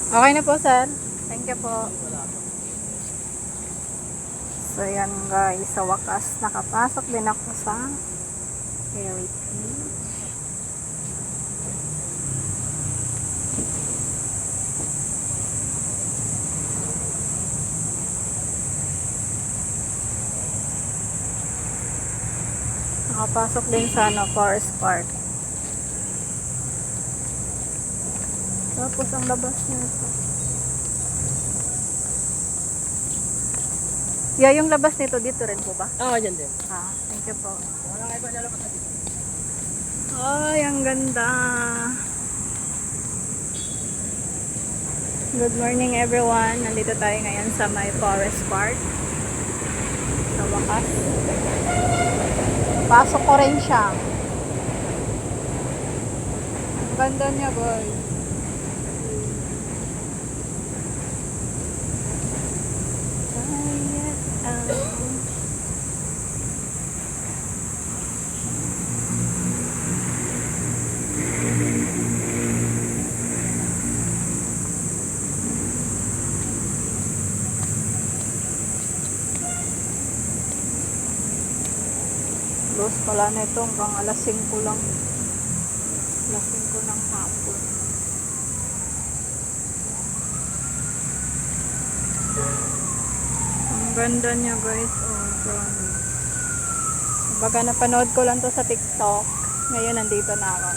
Okay na po, sir. Thank you po. So, yan guys. Sa wakas, nakapasok din ako sa heritage. Nakapasok din sa Forest Park. Tapos, ang labas niya ito. Yeah, yung labas nito dito rin po ba? Oo, dyan din. Thank you po. Wala kayo ba lalabas na dito? Ay, ang ganda. Good morning everyone. Nandito tayo ngayon sa may Forest Park. Sa wakas. Pasok ko rin siya. Ang ganda niya, boy. Close pala na ito hanggang alas 5 lang. Alas 5 ng hapon. Ang ganda niya guys. Oh, promise. Baga napanood ko lang to sa TikTok. Ngayon nandito na ako.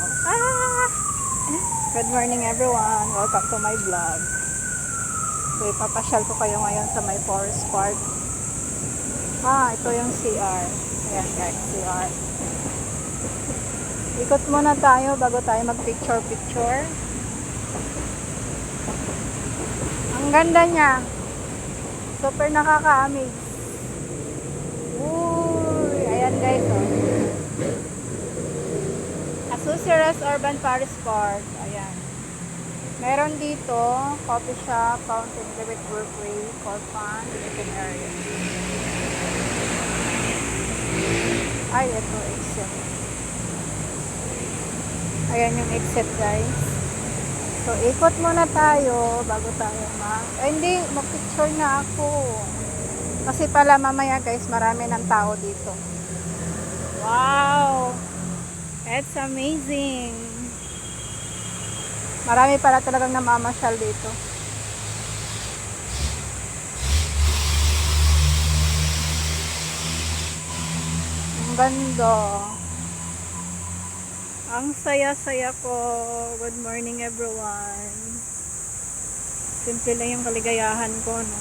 Good morning everyone. Welcome to my vlog. So ipapasyal ko kayo ngayon sa my Forest Park. Ito yung CR. Ayan guys, CR. Ikot muna tayo bago tayo mag picture. Ang ganda niya. Super nakaka-amaze. Uy, ayan guys, oh. Asuciras Urban Forest Park. Ayan. Meron dito, coffee shop, fountain, direct workway, for fun, living area. Ay, ito, exit. Ayan yung exit, guys. So, ikot muna tayo bago tayo hindi, mag-picture na ako. Kasi pala mamaya, guys, marami ng tao dito. Wow! It's amazing. Marami pala talagang namamasyal dito. Ang ganda. Ang saya-saya ko. Good morning everyone. Simple lang yung kaligayahan ko, no?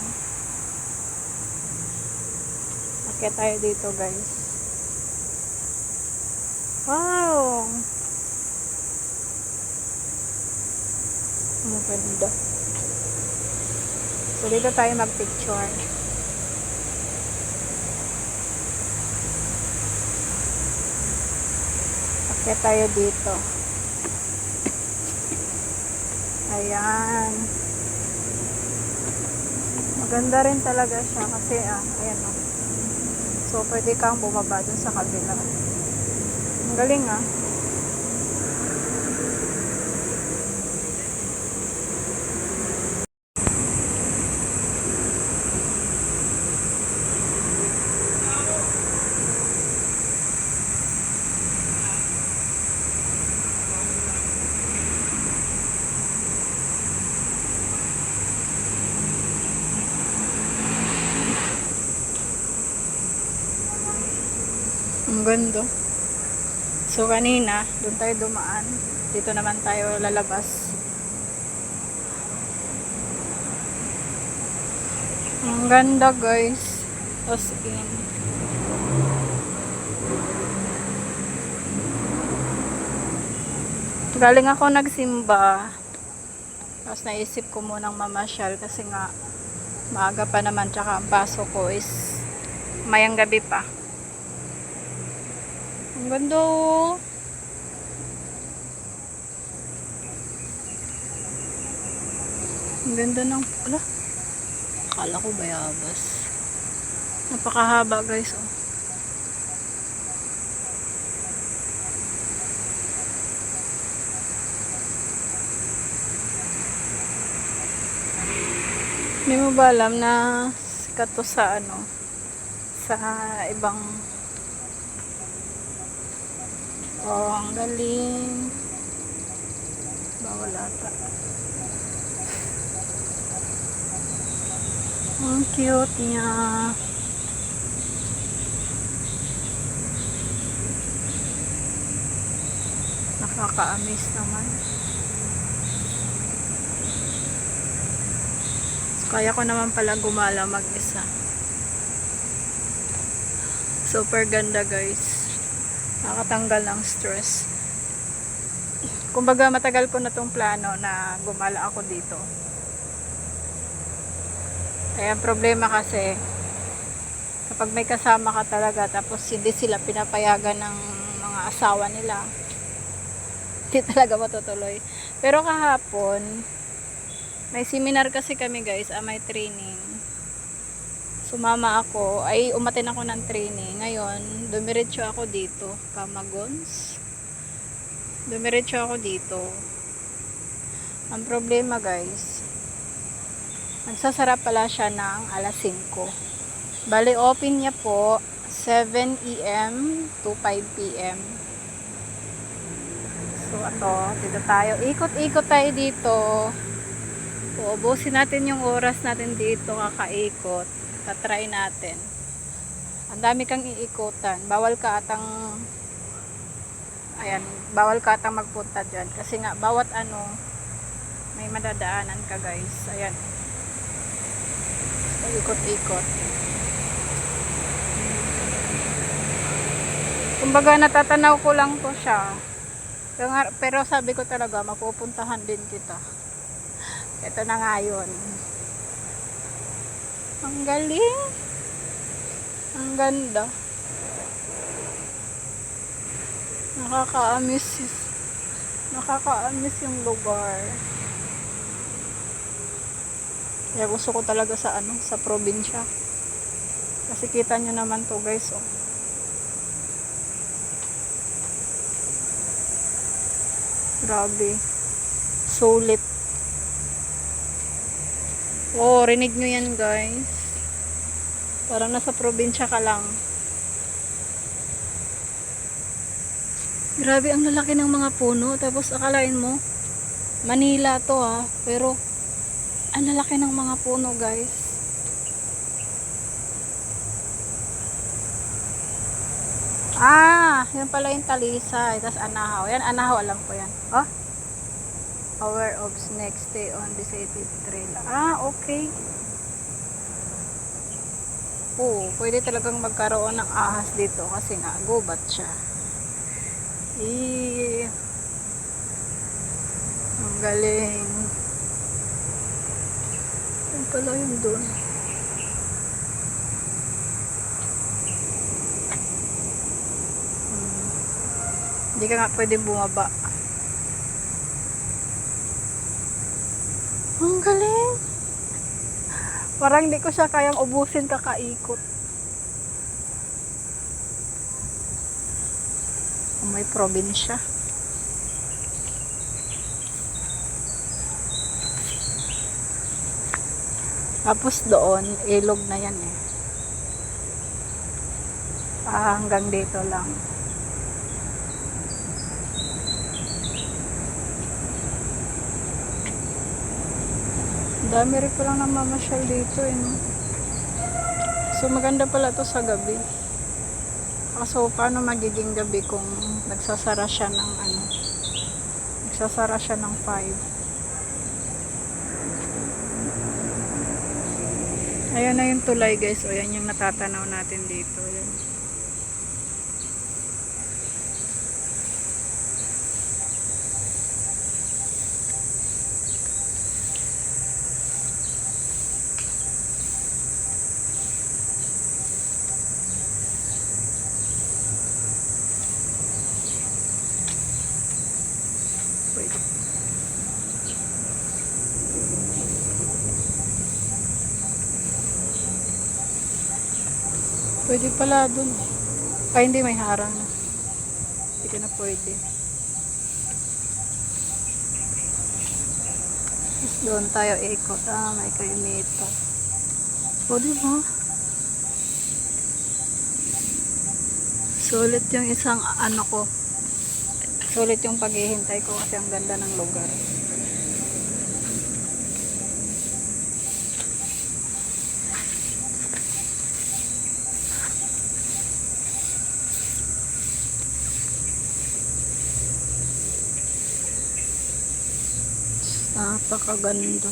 Akyat tayo dito, guys. Wow! Ang ganda. So, dito tayo mag-picture. Akyat tayo dito. Ayan. Maganda rin talaga siya kasi, ayan o. So, pwede kang bumaba dun sa kabila. Ang galing, Ang ganda. So, kanina, doon tayo dumaan. Dito naman tayo lalabas. Ang ganda, guys. As in. Galing ako nagsimba. Tapos naisip ko munang mamasyal kasi nga maaga pa naman, tsaka ang pasok ko is mayang gabi pa. Ang ganda, oh. Ang ganda ng akala ko bayabas. Napakahaba, guys, oh. Hindi mo ba alam na sikat to sa ano, sa ibang, oh, ang galing. Bawal ata. Ang cute niya. Nakaka-amaze naman. So, kaya ko naman pala gumala mag-isa. Super ganda guys. Nakatanggal ng stress. Kumbaga matagal ko na tong plano na gumala ako dito. Kaya ang problema kasi kapag may kasama ka talaga tapos hindi sila pinapayagan ng mga asawa nila, hindi talaga matutuloy. Pero kahapon may seminar kasi kami guys, may training. Sumama ako, ay umaten ako ng training. Ngayon, dumiretso ako dito, Camagons. Dumiretso ako dito. Ang problema guys, nagsasara pala siya ng alas 5. Bali, open niya po 7 AM to 5 PM. So, dito tayo. Ikot-ikot tayo dito. Ubusin natin yung oras natin dito, kakaikot. Tatry natin. Ang dami kang iikutan. Bawal ka atang magpunta dyan. Kasi nga, bawat ano, may madadaanan ka guys. Ayan. So, ikot-ikot. Kumbaga, natatanaw ko lang po siya. Pero sabi ko talaga, mapupuntahan din kita. Ito na nga yun. Ang galing. Ang ganda. Nakaka-amaze yung lugar. Kaya gusto ko talaga sa sa probinsya. Kasi kita nyo naman to guys, oh. Grabe. Sulit. Oh, rinig nyo yan guys. Parang nasa probinsya ka lang. Grabe, ang lalaki ng mga puno. Tapos akalain mo, Manila to ha. Pero, ang lalaki ng mga puno guys. Yan pala yung Talisay. Tapos Anahaw. Yan, Anahaw, alam ko yan. Oh, Power of Snake Stay on Deserted Trail. Okay. Pwede talagang magkaroon ng ahas dito kasi nga gubat siya. Ang galing. Yan pala yung doon. Hindi ka nga pwede bumaba. Ang galing. Parang hindi ko siya kayang ubusin kakaikot. May probinsya. Tapos doon, ilog na yan eh. Hanggang dito lang. Dami rin palang namamasyal dito eh, no? So maganda pala to sa gabi. So paano magiging gabi kung nagsasara siya ng nagsasara siya ng 5. Ayan na yung tulay guys. O yan yung natatanaw natin dito. Yan. Pwede pala dun. Hindi, may harang. Hindi ka na pwede. Doon tayo ikot. May kaimito. O, diba? Sulit yung isang ano ko. Sulit yung paghihintay ko kasi ang ganda ng lugar. Napakaganda.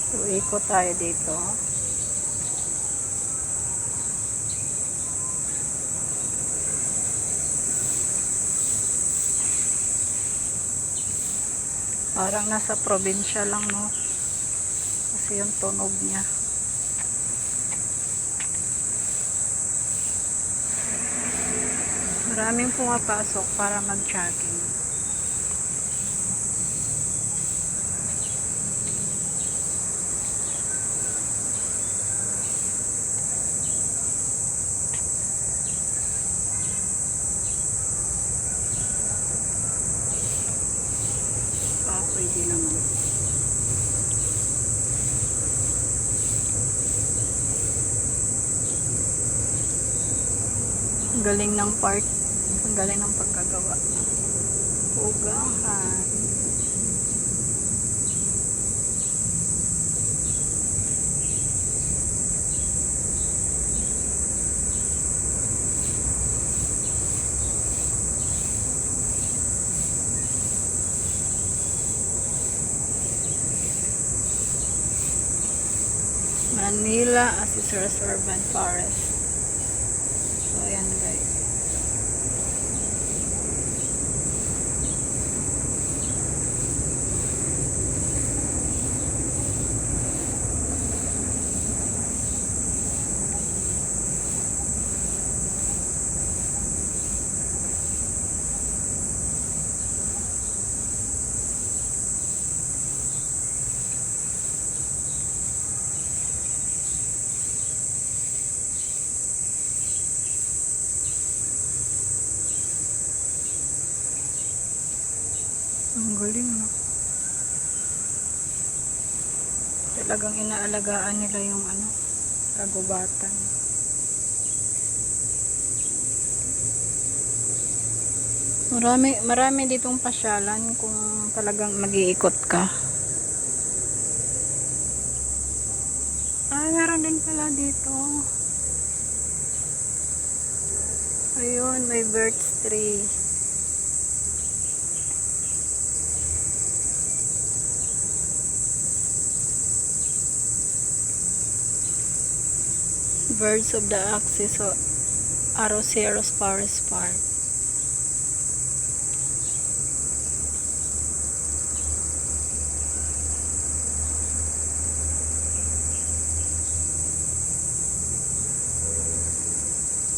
So, ikot tayo dito. Parang nasa probinsya lang, no? Kasi yung tunog niya. Maraming pumapasok para mag-jogging. Pwede naman. Ang galing ng park. Ang galing ng pagkagawa. Ugahan. Manila Assessor's Urban Forest. So, ayan guys. Ang galing, no? Talagang inaalagaan nila yung kagubatan. Marami ditong pasyalan kung talagang mag-iikot ka. Meron din pala dito. Ayun, may birch tree. Birds of the Axis o Arroceros Forest Park.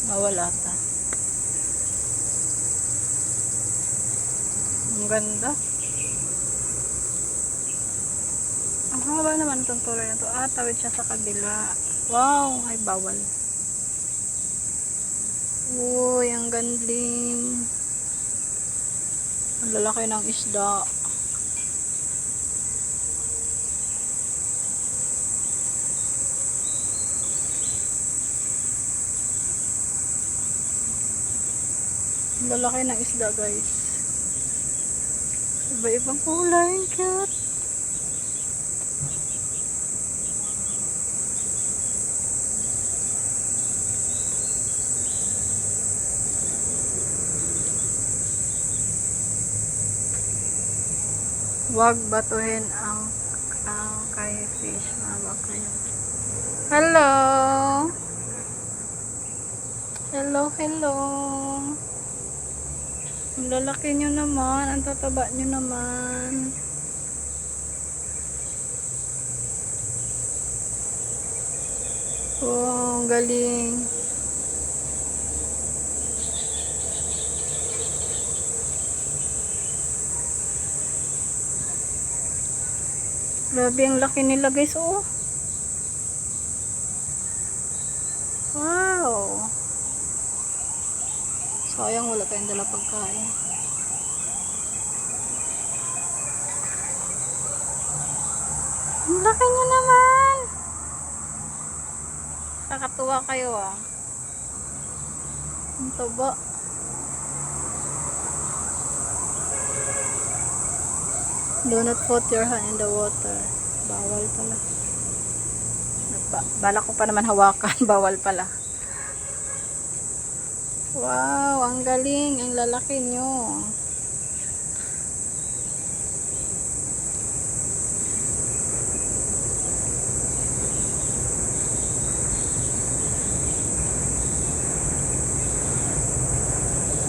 Mawala ta. Ang ganda. Ang haba naman itong tulay na to. Tawid siya sa kabila. Wow, ay bawal. Uy, ang gandling. Ang lalaki ng isda. Ang lalaki ng isda, guys. Iba-ibang kulay. Cute. Huwag batuhin ang kay fish, mga kayo. Hello! Hello, hello! Ang lalaki nyo naman. Ang tataba nyo naman. Oh, ang galing. Grabe, ang laki nila guys. Oh. Wow. Sayang wala tayong dala pagkain. Ang laki niya naman. Kakatuwa kayo ah. Ang taba. Do not put your hand in the water. Bawal pala. Balak ko pa naman hawakan. Bawal pala. Wow, ang galing. Ang lalaki nyo.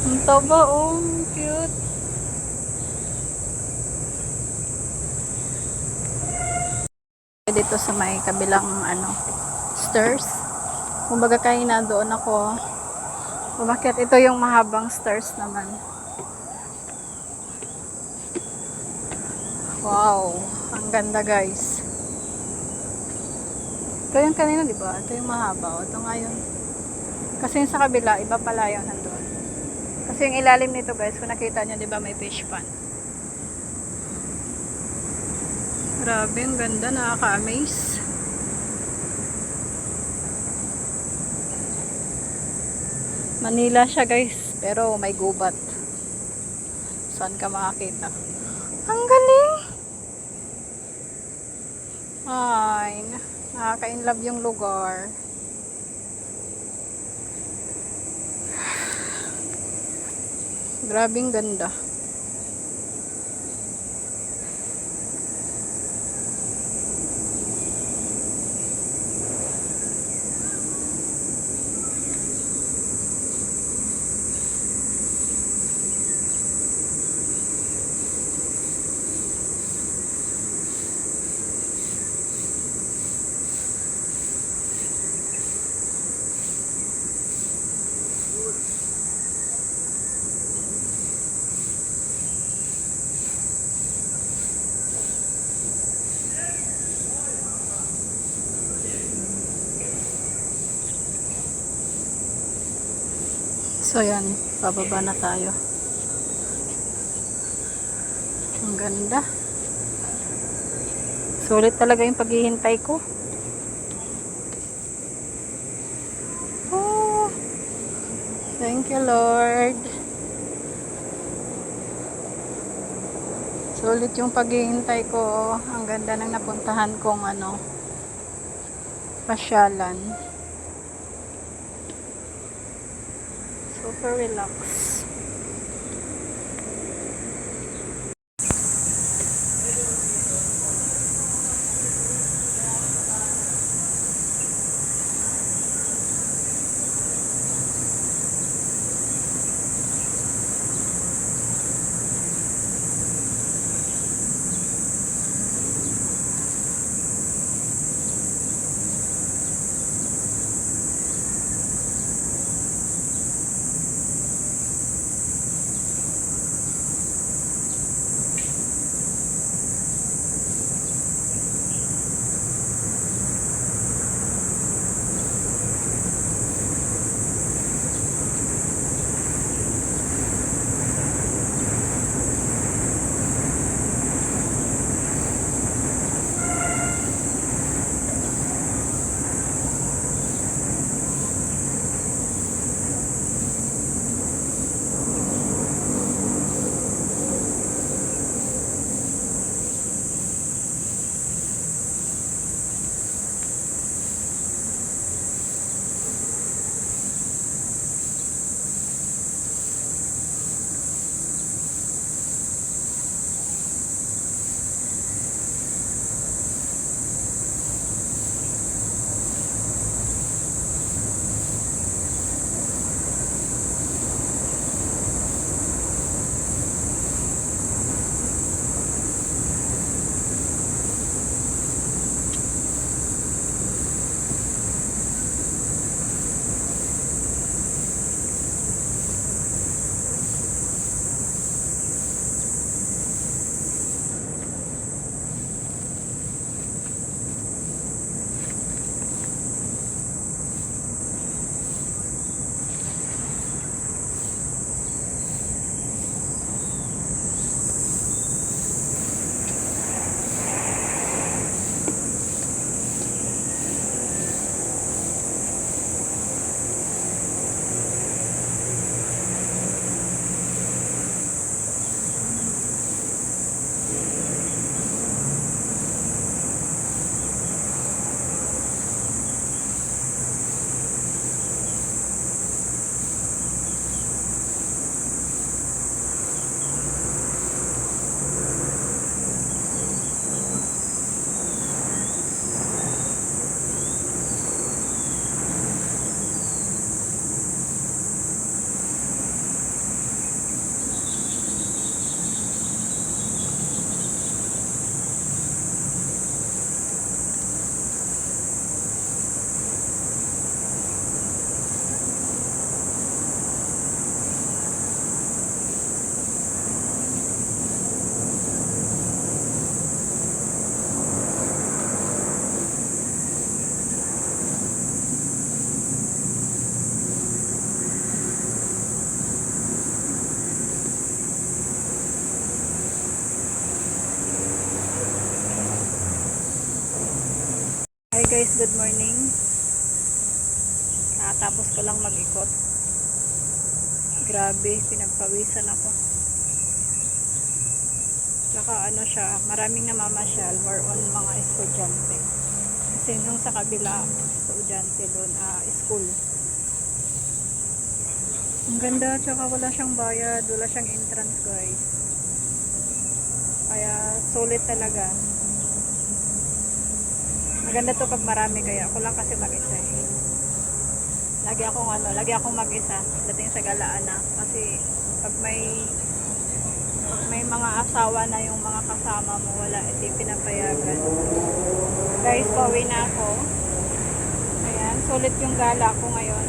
Ang taba, oh. Cute. Dito sa may kabilang stairs. Kumbaga kanina doon ako umakyat. Ito yung mahabang stairs naman. Wow, ang ganda guys. Ito yung kanina, di ba? Ito yung mahaba. Ito nga yun. Kasi yung sa kabila, iba pala yun nandun. Kasi yung ilalim nito guys, kung nakita nyo, di ba may fish pan. Grabe, ang ganda. Nakaka-amaze. Manila siya guys, pero may gubat. Saan ka makakita? Ang galing! Ay, nakaka-inlove yung lugar. Grabing ganda. So yan, bababa na tayo. Ang ganda. Sulit talaga yung paghihintay ko. Oh, thank you Lord. Sulit yung paghihintay ko. Ang ganda ng napuntahan kong pasyalan. Super relax. Guys, good morning. Tapos ko lang mag-ikot. Grabe, pinagpawisan ako. Saka ano siya, maraming namamasyal, more on mga estudyante. Kasi nung sa kabila, estudyante doon, school. Ang ganda, tsaka wala siyang bayad, wala siyang entrance guys. Kaya sulit talaga. Maganda to pag marami, kaya ako lang kasi mag-isa eh. Lagi akong mag-isa dating sa galaan na, kasi pag may mga asawa na yung mga kasama mo, wala, hindi pinapayagan. Guys, pauwi na ako. Ayan, sulit yung gala ko ngayon.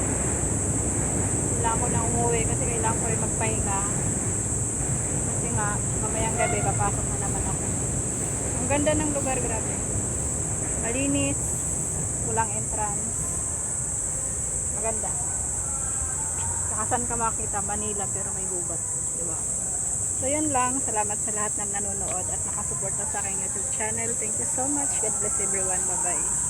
Kailangan ko na umuwi kasi kailangan ko rin magpahinga. Kasi nga, mamayang gabi papasok na naman ako. Ang ganda ng lugar, grabe. Malinis, walang entrance. Maganda. Saka saan ka makita? Manila pero may gubat, diba? So yun lang, salamat sa lahat ng nanonood at nakasuporta sa aking YouTube channel. Thank you so much. God bless everyone. Bye bye.